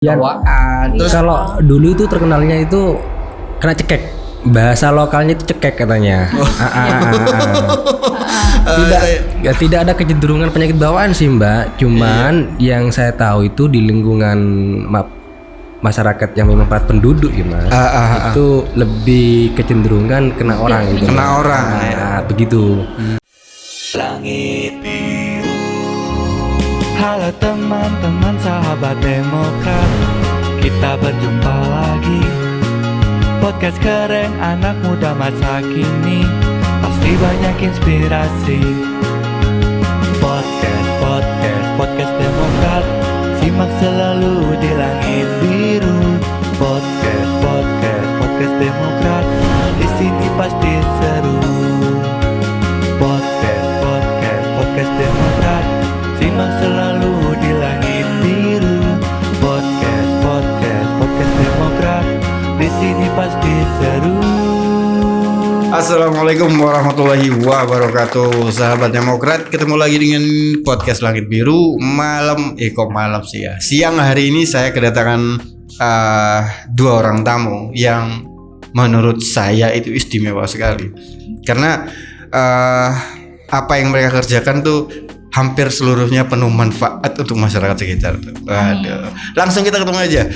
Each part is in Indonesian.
bawaan. Terus kalau dulu itu terkenalnya itu kena cekek. Bahasa lokalnya itu cekek katanya. Tidak ada kecenderungan penyakit bawaan sih Mbak. Cuman yang saya tahu itu di lingkungan masyarakat yang memang padat penduduk ya Mas. Itu lebih kecenderungan kena orang gitu. Kena orang. Begitu. Langit biru. Halo teman-teman sahabat Demokrat, kita berjumpa lagi. Podcast keren anak muda masa kini, pasti banyak inspirasi. Podcast Demokrat, simak selalu di langit biru. Podcast Demokrat, di sini pasti seru. Podcast Demokrat, simak selalu di langit biru. Podcast Demokrat, di sini pasti seru. Assalamualaikum warahmatullahi wabarakatuh. Sahabat Demokrat, ketemu lagi dengan podcast Langit Biru. Malam sih ya. Siang hari ini saya kedatangan dua orang tamu yang menurut saya itu istimewa sekali. Karena apa yang mereka kerjakan tuh hampir seluruhnya penuh manfaat untuk masyarakat sekitar. Waduh. Langsung kita ketemu aja.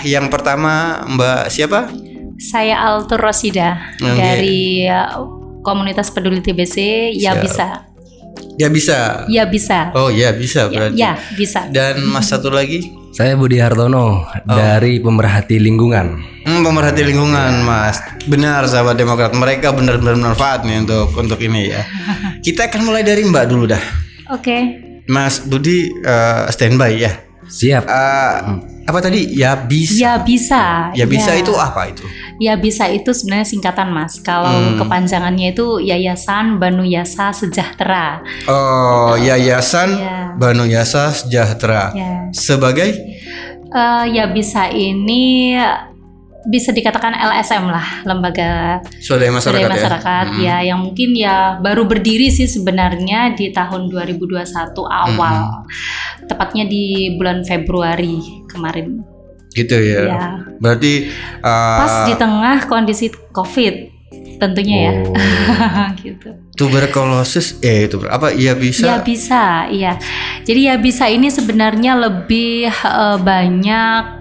Yang pertama Mbak siapa? Saya Altur Rosida dari komunitas peduli TBC. Ya bisa. Ya bisa. Ya bisa. Oh ya bisa berarti. Ya bisa. Dan Mas satu lagi? Saya Budi Hartono dari Pemerhati Lingkungan. Pemerhati lingkungan Mas. Benar sahabat Demokrat, mereka benar-benar bermanfaat nih untuk ini ya. Kita akan mulai dari Mbak dulu dah. Oke. Mas Budi standby ya. Siap. Apa tadi? Ya bisa. Ya bisa. Ya bisa itu apa itu? Ya bisa itu sebenarnya singkatan Mas. Kalau kepanjangannya itu Yayasan Banu Yasa Sejahtera. Oh, Yayasan Banu Yasa Sejahtera. Ya. Sebagai? Ya bisa ini bisa dikatakan LSM lah, lembaga Swadaya masyarakat ya, yang mungkin ya baru berdiri sih sebenarnya di tahun 2021 awal, tepatnya di bulan Februari kemarin. Gitu ya. Berarti pas di tengah kondisi COVID tentunya ya. Gitu. Tuberkulosis itu apa? Ya bisa. Ya bisa, iya. Jadi ya bisa ini sebenarnya lebih banyak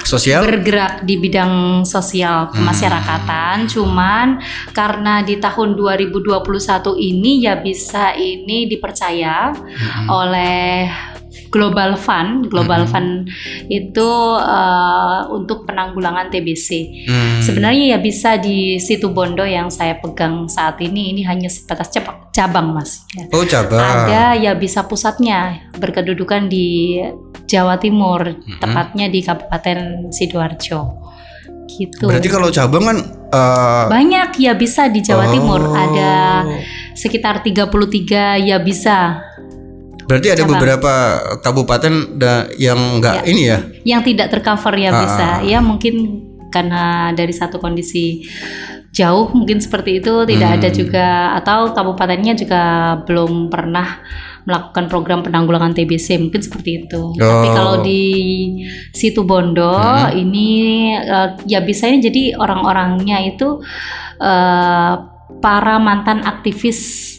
sosial, bergerak di bidang sosial kemasyarakatan. Cuman karena di tahun 2021 ini ya bisa ini dipercaya oleh Global Fund itu untuk penanggulangan TBC. Sebenarnya ya bisa di Situbondo yang saya pegang saat ini hanya sebatas cabang Mas. Ya. Oh cabang. Ada ya bisa pusatnya berkedudukan di Jawa Timur, tepatnya di Kabupaten Sidoarjo. Gitu. Berarti kalau cabang kan banyak ya bisa di Jawa Timur, ada sekitar 33 ya bisa. Berarti ada beberapa kabupaten yang enggak ini ya? Yang tidak tercover ya bisa. Ya mungkin karena dari satu kondisi jauh mungkin seperti itu tidak ada juga, atau kabupatennya juga belum pernah melakukan program penanggulangan TBC, mungkin seperti itu. Tapi kalau di Situbondo ini ya bisa ini jadi orang-orangnya itu para mantan aktivis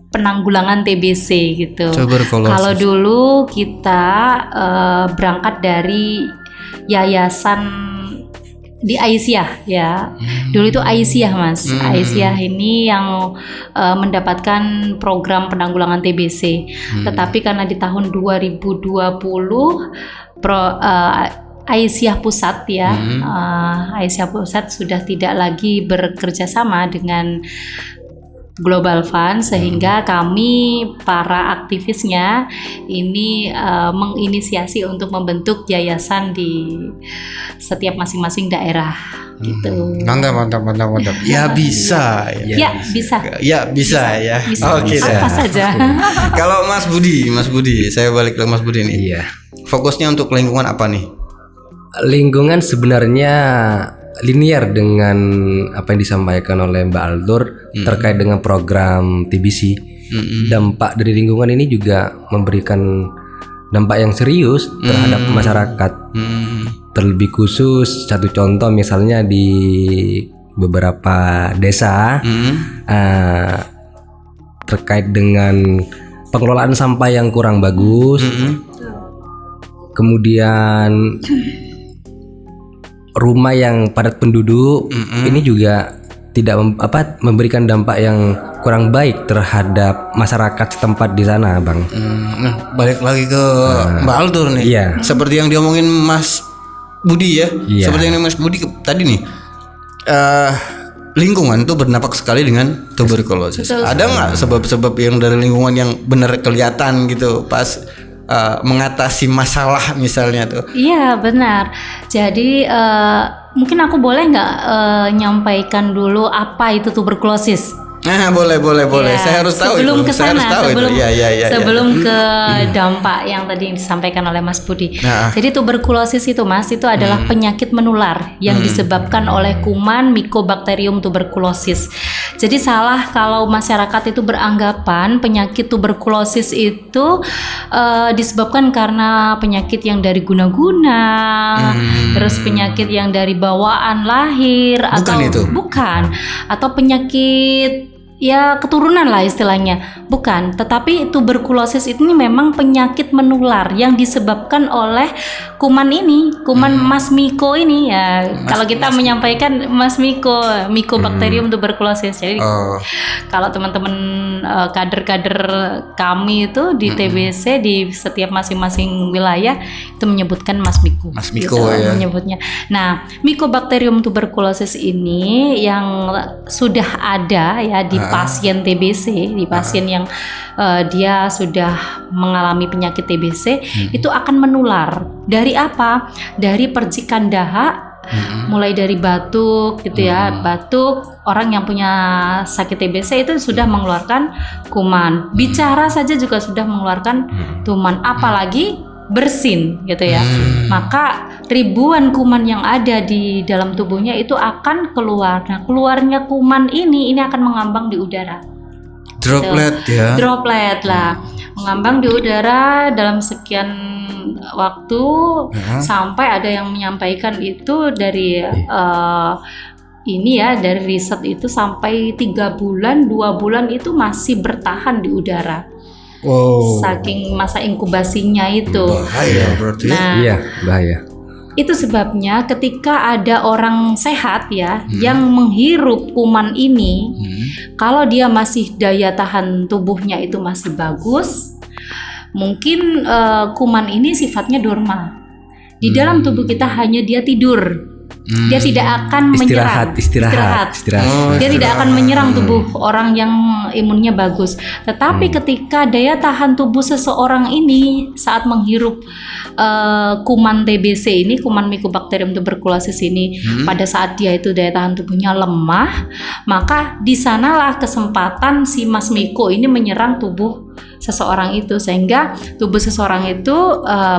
penanggulangan TBC gitu. Kalau dulu kita berangkat dari yayasan di Aisyah ya. Dulu itu Aisyah Mas. Aisyah ini yang mendapatkan program penanggulangan TBC. Tetapi karena di tahun 2020 Aisyah Pusat ya, Aisyah Pusat sudah tidak lagi bekerja sama dengan Global Fund, sehingga kami para aktivisnya ini menginisiasi untuk membentuk yayasan di setiap masing-masing daerah gitu. Mantap. Ya bisa. Ya bisa. Ya bisa ya. Oke deh. Apa saja. Kalau Mas Budi, saya balik ke Mas Budi nih. Iya. Fokusnya untuk lingkungan apa nih? Lingkungan sebenarnya linear dengan apa yang disampaikan oleh Mbak Altur terkait dengan program TBC. Dampak dari lingkungan ini juga memberikan dampak yang serius terhadap masyarakat. Terlebih khusus satu contoh misalnya di beberapa desa terkait dengan pengelolaan sampah yang kurang bagus. Kemudian rumah yang padat penduduk ini juga tidak memberikan dampak yang kurang baik terhadap masyarakat setempat di sana, Bang. Nah, balik lagi ke Mbak Aldur nih. Iya. Seperti yang diomongin Mas Budi ya. Iya. Seperti yang Mas Budi tadi nih. Lingkungan itu berdampak sekali dengan tuberkulosis. Ada nggak sebab-sebab yang dari lingkungan yang benar kelihatan gitu pas mengatasi masalah misalnya tuh? Iya benar. Jadi mungkin aku boleh nggak nyampaikan dulu apa itu tuberkulosis? Nah, boleh. Ya, Saya harus tahu sebelum itu. ke sana, Ya. sebelum ke dampak yang tadi disampaikan oleh Mas Budi. Nah. Jadi tuberkulosis itu Mas, itu adalah penyakit menular yang disebabkan oleh kuman Mycobacterium tuberculosis. Jadi salah kalau masyarakat itu beranggapan penyakit tuberkulosis itu disebabkan karena penyakit yang dari guna-guna, terus penyakit yang dari bawaan lahir bukan, atau penyakit ya keturunan lah istilahnya, bukan. Tetapi tuberkulosis ini memang penyakit menular yang disebabkan oleh kuman ini, kuman Mas Miko ini ya. Kalau kita menyampaikan Mas Miko, Mycobacterium tuberculosis. Jadi kalau teman-teman kader-kader kami itu di TBC di setiap masing-masing wilayah itu menyebutkan Mas Miko. Mas Miko gitu, ya. menyebutnya. Nah, Mycobacterium tuberculosis ini yang sudah ada ya di pasien TBC, di pasien yang dia sudah mengalami penyakit TBC itu akan menular. Dari apa? Dari percikan dahak, mulai dari batuk gitu ya, batuk. Orang yang punya sakit TBC itu sudah mengeluarkan kuman. Bicara saja juga sudah mengeluarkan kuman, apalagi bersin gitu ya. Maka ribuan kuman yang ada di dalam tubuhnya itu akan keluar. Nah, keluarnya kuman ini akan mengambang di udara. Droplet ya. Droplet lah, mengambang di udara dalam sekian waktu sampai ada yang menyampaikan itu dari dari riset itu sampai 3 bulan, 2 bulan itu masih bertahan di udara. Wow. Saking masa inkubasinya itu. Bahaya berarti. Nah, Iya, bahaya. itu sebabnya ketika ada orang sehat ya yang menghirup kuman ini, kalau dia masih daya tahan tubuhnya itu masih bagus, mungkin kuman ini sifatnya dorma. Di dalam tubuh kita hanya dia tidur. Dia tidak akan menyerang. Istirahat. Dia tidak akan menyerang tubuh orang yang imunnya bagus. Tetapi ketika daya tahan tubuh seseorang ini saat menghirup kuman TBC ini, kuman Mycobacterium tuberculosis ini, pada saat dia itu daya tahan tubuhnya lemah, maka di sanalah kesempatan si Mas Miko ini menyerang tubuh seseorang itu, sehingga tubuh seseorang itu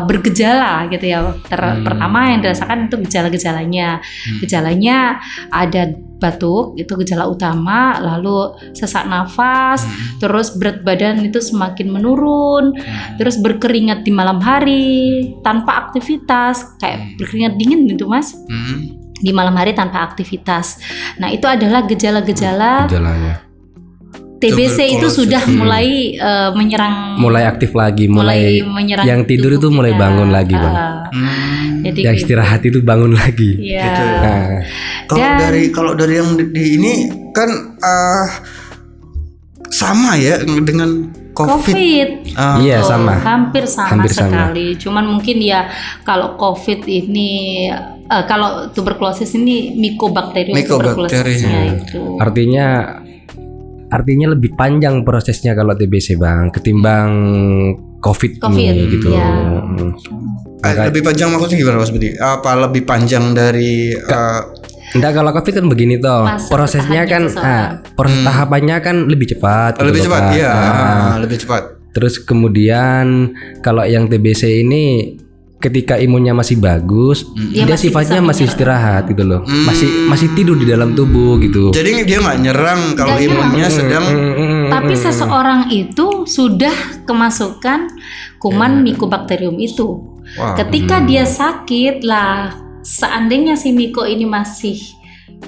bergejala gitu ya. Pertama yang dirasakan itu gejala-gejalanya. Gejalanya ada batuk, itu gejala utama, lalu sesak nafas, terus berat badan itu semakin menurun, terus berkeringat di malam hari tanpa aktivitas, kayak berkeringat dingin gitu Mas. Di malam hari tanpa aktivitas. Nah, itu adalah gejala-gejala Gejalanya. TBC itu sudah mulai menyerang, Mulai aktif lagi, mulai menyerang yang tidur itu tubuh mulai kita. bangun lagi, Bang. Jadi Yang istirahat itu bangun lagi. Iya. Gitu ya. Nah, Kalau dari yang di ini kan sama ya dengan COVID. Iya, sama. Hampir sama Hampir sama. sekali. Cuman mungkin ya kalau COVID ini kalau tuberkulosis ini Mycobacterium tuberculosisnya itu. Artinya lebih panjang prosesnya kalau TBC, Bang, ketimbang COVID ini gitu. Iya. Lebih panjang maksudnya gimana Mas Budi? Apa lebih panjang dari Enggak, kalau COVID kan begini toh. Masa Prosesnya kan proses tahapannya kan lebih cepat. lebih gitu, cepat? Pak. Iya, lebih cepat. Terus kemudian kalau yang TBC ini ketika imunnya masih bagus, dia masih sifatnya bisa masih istirahat gitu loh. Masih tidur di dalam tubuh gitu. Jadi dia nggak nyerang kalau Nggak imunnya sedang. Tapi seseorang itu sudah kemasukan kuman Mycobacterium itu. Wow. Ketika dia sakit lah, seandainya si Miko ini masih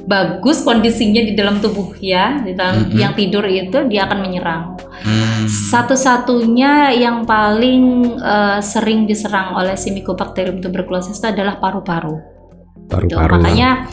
bagus kondisinya di dalam tubuh ya, di dalam yang tidur itu, dia akan menyerang. Satu-satunya yang paling sering diserang oleh si Mycobacterium tuberculosis itu adalah paru-paru. Makanya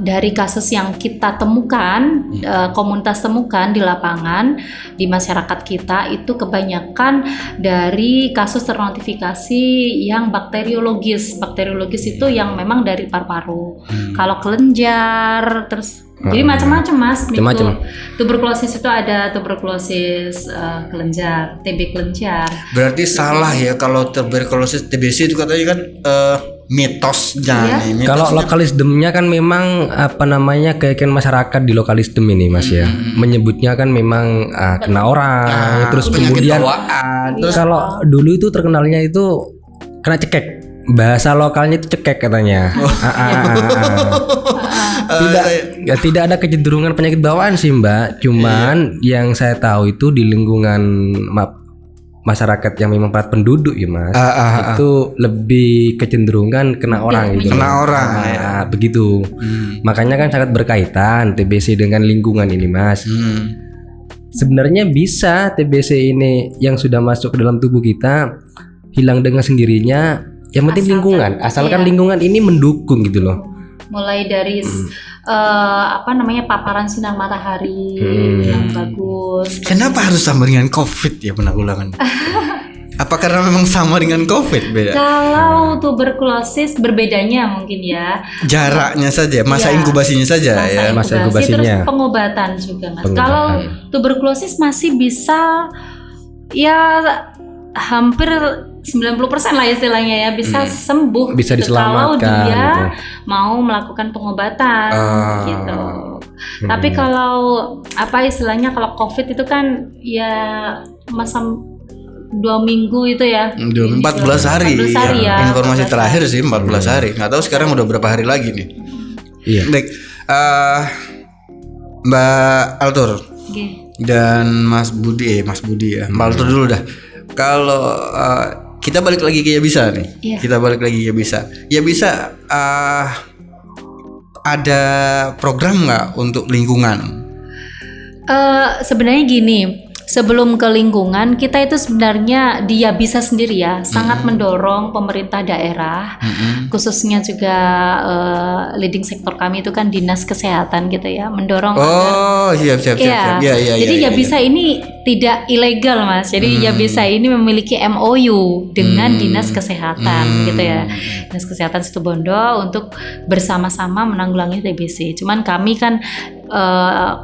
dari kasus yang kita temukan, komunitas temukan di lapangan, di masyarakat kita itu kebanyakan dari kasus ternotifikasi yang bakteriologis. Bakteriologis itu yang memang dari paru-paru. Kalau kelenjar, terus jadi macam-macam Mas. Tuberkulosis itu ada tuberkulosis kelenjar, TB kelenjar. Berarti salah ya kalau tuberkulosis TBC itu katanya kan mitosnya nih. Kalau lokalisdemnya kan memang keyakinan masyarakat di lokalisdem ini Mas ya. Menyebutnya kan memang kena orang, terus kemudian terus kalau dulu itu terkenalnya itu kena cekek. Bahasa lokalnya itu cekek katanya. Tidak ada kecenderungan penyakit bawaan sih Mbak. Cuman yang saya tahu itu di lingkungan masyarakat yang memang padat penduduk ya Mas, itu lebih kecenderungan kena orang gitu. Kena orang begitu. Makanya kan sangat berkaitan TBC dengan lingkungan ini Mas. Sebenarnya bisa TBC ini yang sudah masuk ke dalam tubuh kita hilang dengan sendirinya. Yang penting lingkungan, asalkan lingkungan ini mendukung gitu loh. Mulai dari paparan sinar matahari yang bagus. Kenapa harus sama dengan COVID ya penanggulangan? Apa karena memang sama dengan COVID beda? Kalau tuberkulosis berbedanya mungkin ya. Jaraknya saja, masa inkubasinya saja ya. Masa inkubasinya. Terus pengobatan juga Mas. Kalau tuberkulosis masih bisa ya hampir 90% lah istilahnya ya, bisa sembuh, bisa gitu, diselamatkan kalau dia gitu. mau melakukan pengobatan gitu. Tapi kalau istilahnya kalau COVID itu kan ya masa 2 minggu itu ya. 14 hari. 14 hari ya. Informasi terakhir sih 14 hari. Nggak tahu sekarang udah berapa hari lagi nih. Iya. Baik, Mbak Altur dan Mas Budi ya. Mbak Altur dulu dah. Kalau kita balik lagi ke Yabisa nih. Kita balik lagi ke Yabisa. Yabisa ada program nggak untuk lingkungan? Sebenarnya gini, sebelum ke lingkungan, kita itu sebenarnya di Yabisa sendiri ya sangat mendorong pemerintah daerah, khususnya juga leading sektor kami itu kan dinas kesehatan gitu ya, mendorong. Siap. Jadi Yabisa ini tidak ilegal Mas. Jadi Yabisa ini memiliki MOU dengan dinas kesehatan gitu ya, dinas kesehatan Situbondo untuk bersama-sama menanggulangi TBC. Cuman kami kan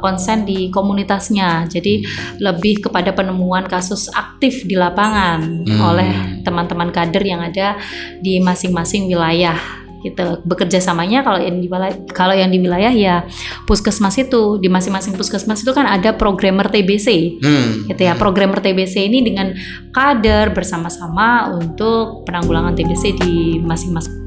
konsen di komunitasnya, jadi lebih kepada penemuan kasus aktif di lapangan oleh teman-teman kader yang ada di masing-masing wilayah gitu. Bekerja samanya kalau yang di wilayah ya puskesmas itu, di masing-masing puskesmas itu kan ada programmer TBC gitu ya. Programmer TBC ini dengan kader bersama-sama untuk penanggulangan TBC di masing-masing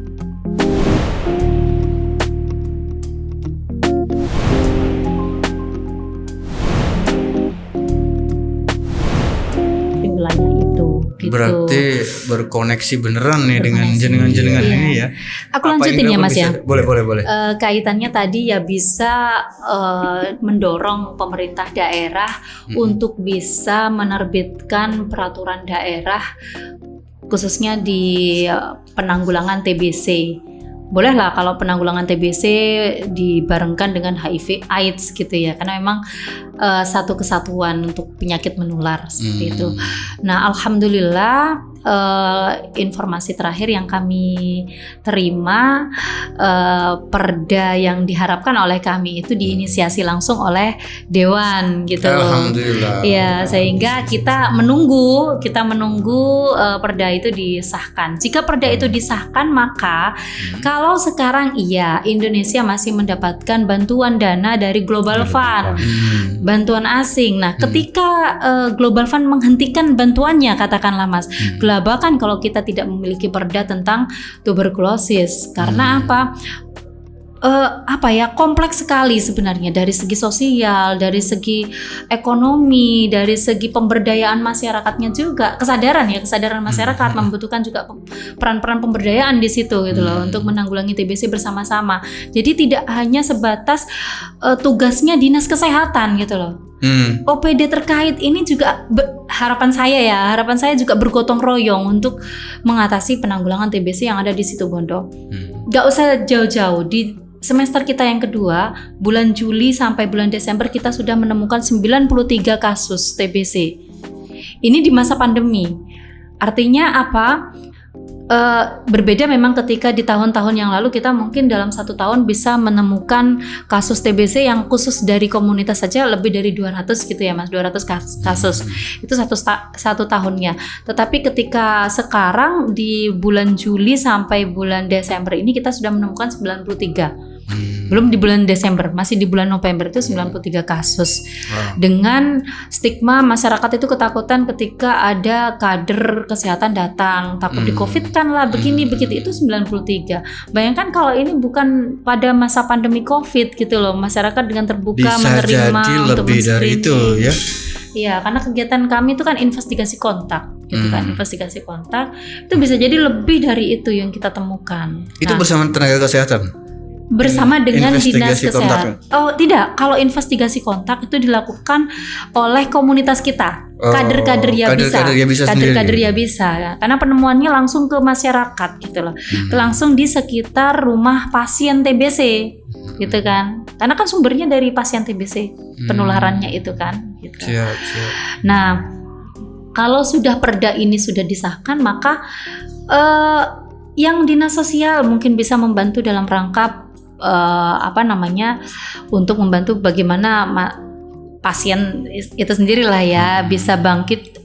wilayah itu. Gitu. Berarti berkoneksi beneran nih dengan jenengan-jenengan ini ya. Aku lanjutin ya Mas ya. Boleh. Kaitannya tadi ya bisa mendorong pemerintah daerah untuk bisa menerbitkan peraturan daerah khususnya di penanggulangan TBC. Bolehlah kalau penanggulangan TBC dibarengkan dengan HIV AIDS gitu ya, karena memang satu kesatuan untuk penyakit menular seperti itu. Nah, alhamdulillah informasi terakhir yang kami terima, perda yang diharapkan oleh kami itu diinisiasi langsung oleh Dewan gitu. Alhamdulillah. Ya, sehingga kita menunggu perda itu disahkan. Jika perda itu disahkan, maka kalau sekarang Indonesia masih mendapatkan bantuan dana dari Global Fund, bantuan asing. Nah, ketika Global Fund menghentikan bantuannya, katakanlah Mas, gelabah kan kalau kita tidak memiliki perda tentang tuberkulosis. Karena apa? kompleks sekali sebenarnya dari segi sosial, dari segi ekonomi, dari segi pemberdayaan masyarakatnya juga, kesadaran masyarakat membutuhkan juga peran-peran pemberdayaan di situ gitu loh untuk menanggulangi TBC bersama-sama. Jadi tidak hanya sebatas tugasnya dinas kesehatan gitu loh. OPD terkait ini juga harapan saya juga bergotong royong untuk mengatasi penanggulangan TBC yang ada di Situbondo. Gak usah jauh-jauh, di semester kita yang kedua, bulan Juli sampai bulan Desember kita sudah menemukan 93 kasus TBC. Ini di masa pandemi. Artinya apa? Berbeda memang ketika di tahun-tahun yang lalu kita mungkin dalam 1 tahun bisa menemukan kasus TBC yang khusus dari komunitas saja lebih dari 200 gitu ya Mas, 200 kasus. Itu satu tahunnya. Tetapi ketika sekarang di bulan Juli sampai bulan Desember ini kita sudah menemukan 93. Belum di bulan Desember, masih di bulan November itu 93 kasus. Dengan stigma masyarakat itu ketakutan ketika ada kader kesehatan datang, takut di-Covid-kan lah, begini begitu, itu 93. Bayangkan kalau ini bukan pada masa pandemi Covid gitu loh, masyarakat dengan terbuka bisa menerima jadi untuk lebih dari itu ya. Iya, karena kegiatan kami itu kan investigasi kontak, gitu kan, investigasi kontak itu bisa jadi lebih dari itu yang kita temukan. Itu bersama tenaga kesehatan. Bersama dengan dinas Investigasi kesehatan. kontak. Oh tidak, kalau investigasi kontak itu dilakukan oleh komunitas kita, kader-kader ya bisa, kader-kader ya bisa, karena penemuannya langsung ke masyarakat gitu loh, langsung di sekitar rumah pasien TBC, gitu kan, karena kan sumbernya dari pasien TBC penularannya itu kan. Gitu. Siap. Nah, kalau sudah perda ini sudah disahkan, maka yang dinas sosial mungkin bisa membantu dalam rangka untuk membantu bagaimana pasien itu sendirilah ya bisa bangkit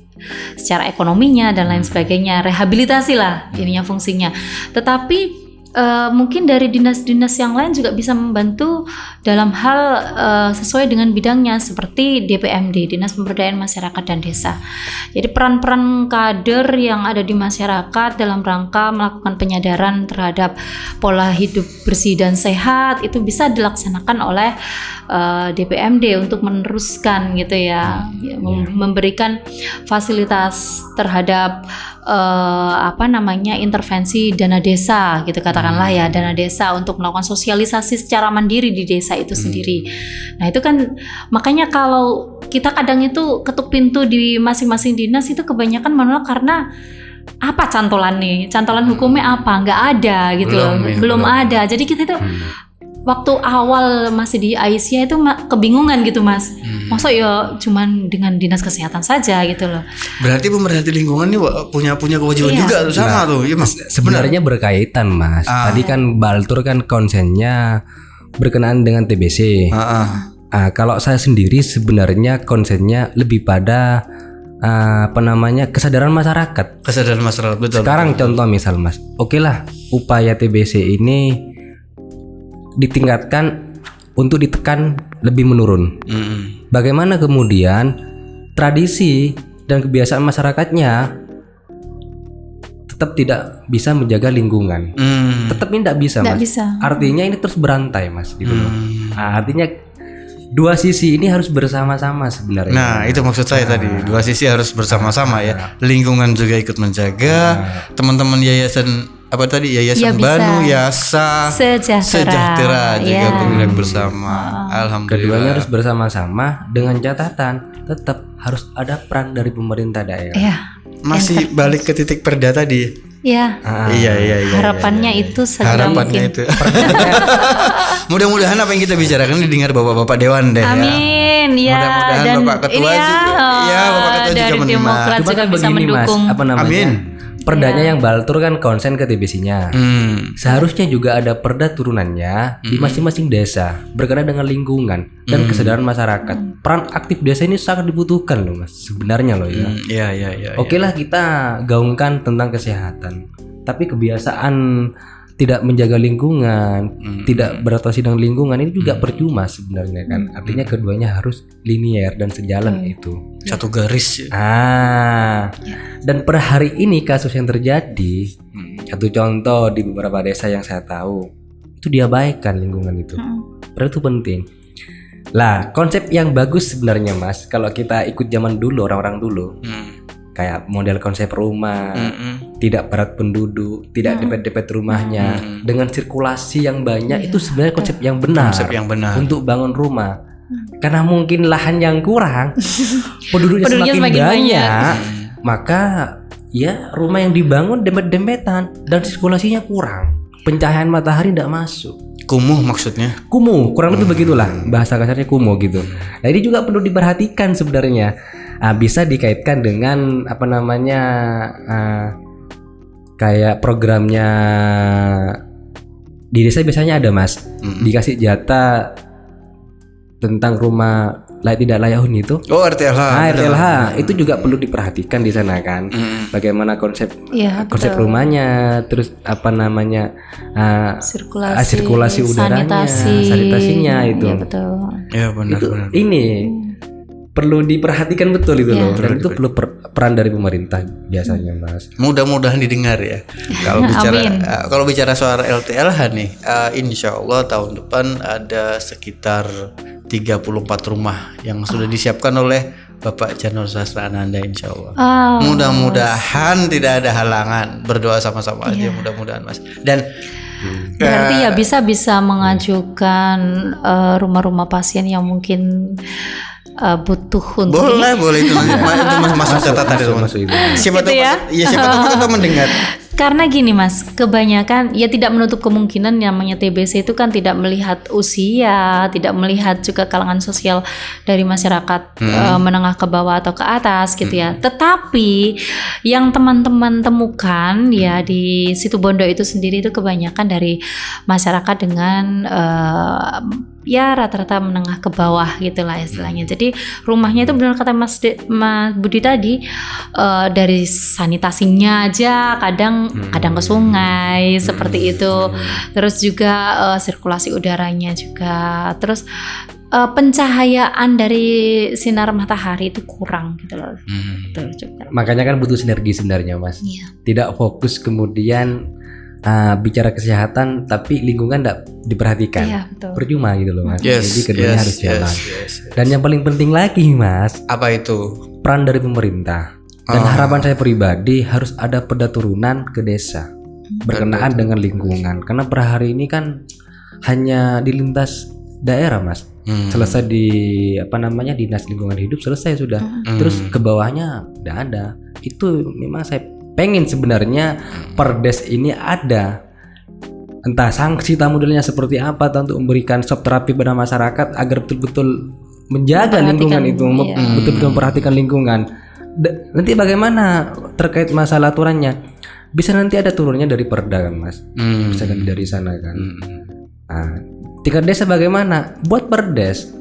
secara ekonominya dan lain sebagainya, rehabilitasi lah ininya fungsinya. Tetapi mungkin dari dinas-dinas yang lain juga bisa membantu dalam hal sesuai dengan bidangnya seperti DPMD, Dinas Pemberdayaan Masyarakat dan Desa. Jadi peran-peran kader yang ada di masyarakat dalam rangka melakukan penyadaran terhadap pola hidup bersih dan sehat itu bisa dilaksanakan oleh DPMD untuk meneruskan gitu ya, memberikan fasilitas terhadap intervensi dana desa gitu katakanlah ya, dana desa untuk melakukan sosialisasi secara mandiri di desa itu sendiri. Nah itu kan makanya kalau kita kadang itu ketuk pintu di masing-masing dinas itu kebanyakan menolak karena apa cantolan hukumnya apa, nggak ada gitu, belum ada. Jadi kita itu waktu awal masih di Aisyah itu kebingungan gitu Mas. Masa ya cuman dengan dinas kesehatan saja gitu loh. Berarti pemerhati lingkungan ini punya kewajiban juga tuh sama tuh. Ya Mas. Sebenarnya berkaitan Mas. Tadi kan Baltur kan konsennya berkenaan dengan TBC. Kalau saya sendiri sebenarnya konsennya lebih pada kesadaran masyarakat. Kesadaran masyarakat, betul. Sekarang contoh misal Mas, oke lah upaya TBC ini ditingkatkan untuk ditekan lebih menurun. Bagaimana kemudian tradisi dan kebiasaan masyarakatnya tetap tidak bisa menjaga lingkungan. Tetap ini tidak bisa Mas. Artinya ini terus berantai Mas gitu loh. Artinya dua sisi ini harus bersama-sama sebenarnya. Nah, itu maksud saya tadi. Dua sisi harus bersama-sama ya. Lingkungan juga ikut menjaga. Teman-teman yayasan Yayasan Banu, Yasa Sejahtera juga bergerak bersama. Alhamdulillah. Keduanya harus bersama-sama dengan catatan tetap harus ada peran dari pemerintah daerah. Masih balik ke titik perda tadi. Iya. Harapannya itu segera mungkin. Mudah-mudahan apa yang kita bicarakan didengar bapak-bapak dewan deh. Amin. Ya. Mudah-mudahan dan bapak ketua juga. Bapak ketua dari juga menerima. Demokrat juga bisa mendukung. Mas, Amin. Perdanya yang Baltur kan konsen ke TBC-nya. Seharusnya juga ada perda turunannya di masing-masing desa berkenaan dengan lingkungan dan kesadaran masyarakat. Peran aktif desa ini sangat dibutuhkan loh Mas. Sebenarnya loh ya. Iya. Oke lah kita gaungkan tentang kesehatan. Tapi kebiasaan tidak menjaga lingkungan, tidak beradaptasi dengan lingkungan ini juga percuma sebenarnya kan. Artinya keduanya harus linier dan sejalan itu. Satu garis. Dan per hari ini kasus yang terjadi, satu contoh di beberapa desa yang saya tahu, itu diabaikan lingkungan itu. Padahal itu penting. Lah, konsep yang bagus sebenarnya Mas, kalau kita ikut zaman dulu, orang-orang dulu, kayak model konsep rumah, tidak padat penduduk, tidak dempet-dempet rumahnya, dengan sirkulasi yang banyak, itu sebenarnya konsep yang benar, untuk bangun rumah. Karena mungkin lahan yang kurang, penduduknya semakin banyak, maka ya rumah yang dibangun dempet-dempetan dan sirkulasinya kurang, pencahayaan matahari tidak masuk. Kumuh maksudnya? Kumuh, kurang lebih begitulah bahasa kasarnya, kumuh gitu. Nah ini juga perlu diperhatikan sebenarnya. Bisa dikaitkan dengan apa namanya kayak programnya di desa biasanya ada Mas, dikasih jatah tentang rumah tidak layak huni itu. Oh RTLH. RTLH itu juga perlu diperhatikan di sana kan. Bagaimana konsep rumahnya, terus apa namanya sirkulasi udaranya, sanitasinya itu. Iya betul. Ya benar. Ini perlu diperhatikan betul itu loh. Dan itu perlu peran dari pemerintah biasanya Mas. Mudah-mudahan didengar ya. Kalau bicara soal LTLH nih, insya Allah tahun depan ada sekitar 34 rumah yang sudah disiapkan oleh Bapak Janur Sastra Ananda, insya Allah. Mudah-mudahan tidak ada halangan, berdoa sama-sama aja mudah-mudahan Mas. Dan berarti ya bisa mengajukan rumah-rumah pasien yang mungkin butuh untuk boleh itu masuk catatan itu Mas. Siapa tahu kita mendengar. Karena gini Mas, kebanyakan ya tidak menutup kemungkinan namanya TBC itu kan tidak melihat usia, tidak melihat juga kalangan sosial dari masyarakat menengah ke bawah atau ke atas gitu ya. Tetapi yang teman-teman temukan ya di Situbondo itu sendiri itu kebanyakan dari masyarakat dengan ya rata-rata menengah ke bawah gitulah istilahnya. Jadi rumahnya itu benar kata Mas Budi tadi, dari sanitasinya aja kadang ke sungai seperti itu. Terus juga sirkulasi udaranya juga. Terus pencahayaan dari sinar matahari itu kurang gitu loh. Betul juga. Makanya kan butuh sinergi sebenarnya Mas. Tidak fokus kemudian bicara kesehatan tapi lingkungan tidak diperhatikan, percuma gitu loh Mas. Jadi keduanya harus jalan. Dan yang paling penting lagi Mas, apa itu? Peran dari pemerintah. Dan harapan saya pribadi harus ada perda turunan ke desa berkenaan dengan lingkungan. Karena per hari ini kan hanya di lintas daerah Mas. Selesai di dinas lingkungan hidup selesai sudah. Terus ke bawahnya tidak ada. Itu memang saya pengen sebenarnya perdes ini ada, entah sanksi modelnya seperti apa untuk memberikan stop terapi pada masyarakat agar betul-betul menjaga lingkungan itu, betul-betul memperhatikan lingkungan. Nanti bagaimana terkait masalah aturannya, bisa nanti ada turunnya dari perda kan Mas, bisa ganti dari sana kan. Tingkat desa bagaimana buat perdes.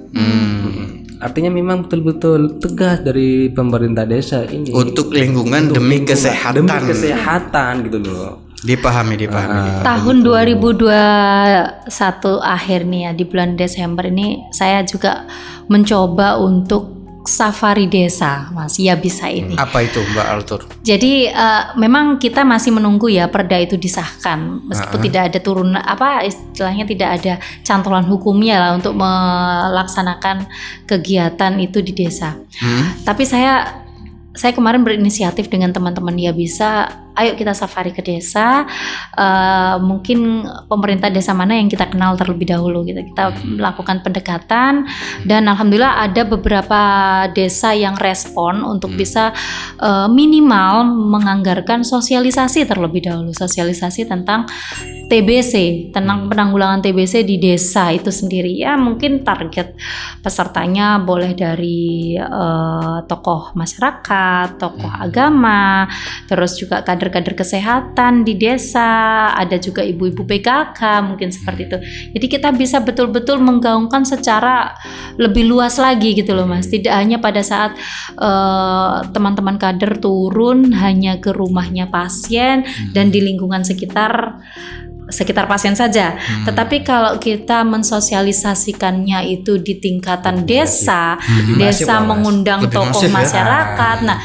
Artinya memang betul-betul tegas dari pemerintah desa ini untuk lingkungan demi kesehatan gitu loh. Dipahami. Tahun 2021 akhir nih ya, di bulan Desember ini saya juga mencoba untuk safari desa Mas, ya bisa ini. Apa itu Mbak Altur? Jadi memang kita masih menunggu ya perda itu disahkan, meskipun tidak ada istilahnya tidak ada cantolan hukumnya lah untuk melaksanakan kegiatan itu di desa. Tapi saya kemarin berinisiatif dengan teman-teman ya bisa, ayo kita safari ke desa. Mungkin pemerintah desa mana yang kita kenal terlebih dahulu gitu. Kita melakukan pendekatan dan alhamdulillah ada beberapa desa yang respon untuk bisa minimal menganggarkan sosialisasi terlebih dahulu, sosialisasi tentang TBC, tentang penanggulangan TBC di desa itu sendiri. Ya mungkin target pesertanya boleh dari tokoh masyarakat, tokoh agama, terus juga kader-kader kesehatan di desa, ada juga ibu-ibu PKK mungkin seperti itu. Jadi kita bisa betul-betul menggaungkan secara lebih luas lagi gitu loh Mas. Tidak hanya pada saat teman-teman kader turun hanya ke rumahnya pasien dan di lingkungan sekitar pasien saja. Tetapi kalau kita mensosialisasikannya itu di tingkatan desa, desa mengundang tokoh masyarakat. Nah,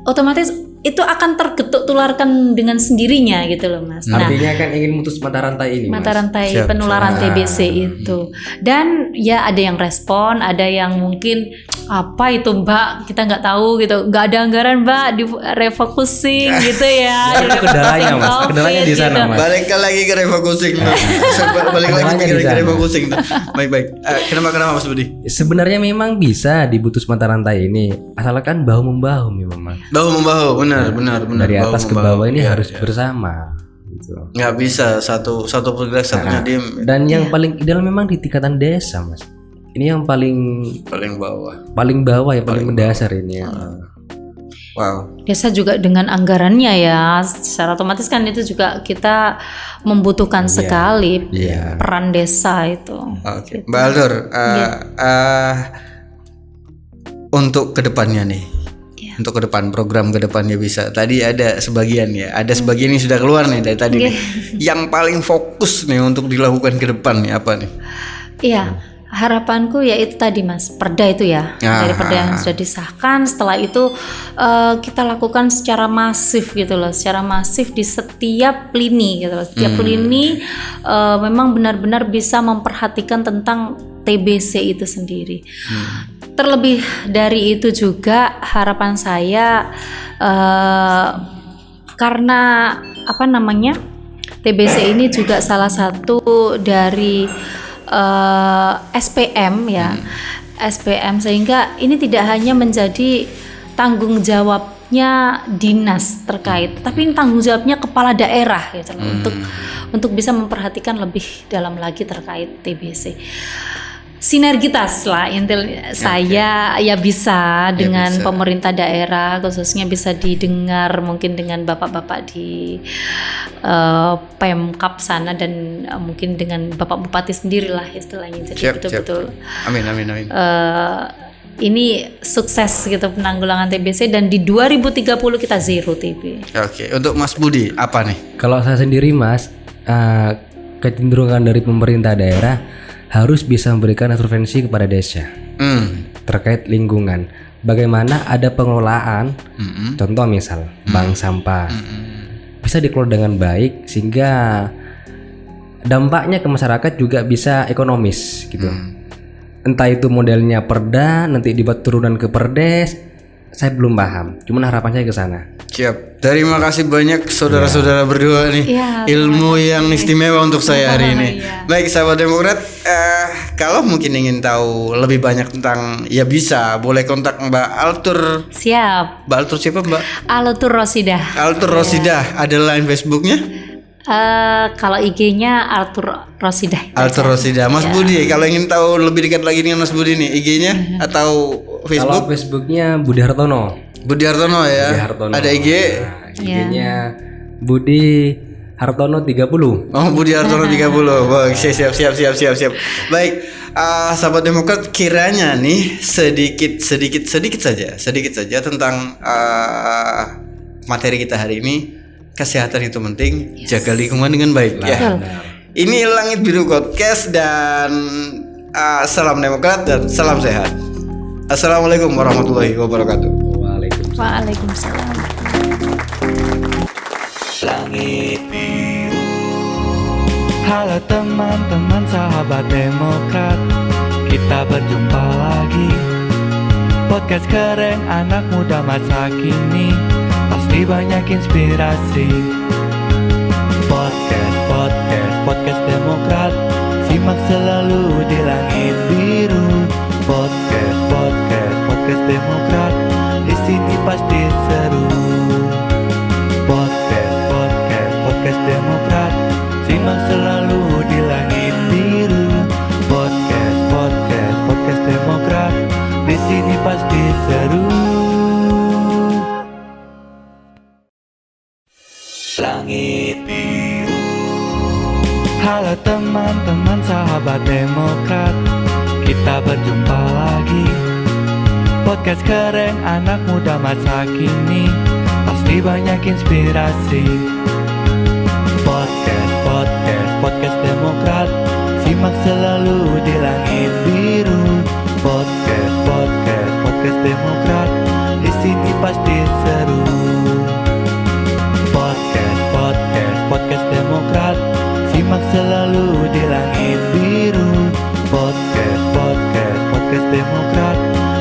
otomatis itu akan tergetuk tularkan dengan sendirinya gitu loh Mas. Nah, Artinya kan ingin mutus mata rantai ini, mata Mas. rantai Siap. penularan TBC itu. Dan ya ada yang respon, ada yang mungkin apa itu Mbak, kita nggak tahu gitu, nggak ada anggaran Mbak di refocusing gitu ya. Itu kendalanya, Mas. Covid Kendalanya di sana, gitu. Mas. Balik lagi ke refocusing. Balik lagi Kendalanya di ke sana. refocusing. Baik. Kenapa Mas Budi? Sebenarnya memang bisa diputus mata rantai ini, asalkan bahu membahu memang, Mas. Bahu membahu, benar. Dari bahu atas ke membahu. bawah ini Iya, harus iya. bersama. Gitu. Nggak bisa satu bergerak satunya diem. Dan yang paling ideal memang di tingkatan desa, Mas. Ini yang paling Paling bawah. bawah ya, paling mendasar ini ya. Wow. Desa juga dengan anggarannya ya, secara otomatis kan itu juga kita membutuhkan sekali Iya. peran desa itu. Oke. Mbak Aldur, untuk kedepannya nih. Untuk ke depan, program ke depannya bisa. Tadi ada sebagian ya, ada sebagian yang sudah keluar nih dari tadi nih. Yang paling fokus nih untuk dilakukan ke depan nih apa nih? Iya, harapanku ya itu tadi Mas, perda itu ya. Dari perda yang sudah disahkan, setelah itu kita lakukan secara masif gitu loh, secara masif di setiap lini gitu loh. Setiap lini memang benar-benar bisa memperhatikan tentang TBC itu sendiri. Terlebih dari itu juga harapan saya karena apa namanya, TBC ini juga salah satu dari SPM ya, SPM, sehingga ini tidak hanya menjadi tanggung jawabnya dinas terkait, tapi ini tanggung jawabnya kepala daerah gitu loh, untuk bisa memperhatikan lebih dalam lagi terkait TBC. Sinergitas lah saya ya bisa dengan bisa. pemerintah daerah, khususnya bisa didengar mungkin dengan bapak-bapak di Pemkab sana, dan mungkin dengan bapak bupati sendirilah istilahnya. Jadi Siap. betul-betul Amin. ini sukses gitu penanggulangan TBC, dan di 2030 kita zero TB. Oke. Untuk Mas Budi apa nih? Kalau saya sendiri, Mas, kecenderungan dari pemerintah daerah harus bisa memberikan intervensi kepada desa terkait lingkungan. Bagaimana ada pengelolaan, contoh misal bank sampah bisa dikelola dengan baik sehingga dampaknya ke masyarakat juga bisa ekonomis gitu. Entah itu modelnya perda nanti dibuat turunan ke perdes, saya belum paham. Cuman harapan saya ke sana. Siap. Terima kasih banyak saudara-saudara berdua nih. Iya, Ilmu yang istimewa untuk saya hari ini. Iya. Baik, sahabat Demokrat, kalau mungkin ingin tahu lebih banyak tentang, ya bisa, boleh kontak Mbak Altur. Siap. Mbak Altur siapa, Mbak? Altur Rosidah. Altur Rosidah. Ada line Facebooknya? Kalau IG-nya Altur Rosidah. Altur Rosidah. Mas Budi, kalau ingin tahu lebih dekat lagi dengan Mas Budi nih, IG-nya atau Facebook? Kalau Facebooknya Budi Hartono. Budi Hartono ya. Budi Hartono. Ada IG. Nah, IG-nya Budi Hartono 30. Oh, Budi Hartono 30. Baik, siap. Baik, sahabat Demokrat, kiranya nih sedikit saja tentang materi kita hari ini. Kesehatan itu penting, jaga lingkungan dengan baik ya. Ini Langit Biru Podcast dan salam Demokrat dan salam sehat. Assalamualaikum warahmatullahi wabarakatuh. Waalaikumsalam. Langit biru. Halo teman-teman sahabat Demokrat, kita berjumpa lagi. Podcast keren anak muda masa kini, pasti banyak inspirasi. Podcast Demokrat, simak selalu di Langit Biru. Podcast Demokrat, di sini pasti seru. Podcast Demokrat, simak selalu di Langit Biru. Podcast Demokrat, di sini pasti seru. Langit Biru. Halo teman-teman sahabat Demokrat, kita berjumpa lagi. Podcast keren anak muda masa kini, pasti banyak inspirasi. Podcast Demokrat, simak selalu di Langit Biru. Podcast Demokrat, di sini pasti seru. podcast Demokrat. Simak selalu di langit biru. Podcast, podcast, podcast Demokrat.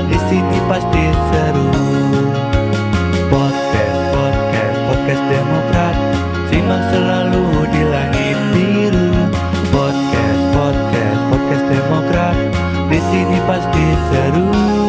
Di sini pasti seru. Podcast, podcast, podcast Demokrat. Simak selalu di langit biru. Podcast, podcast, podcast Demokrat. Di sini pasti seru.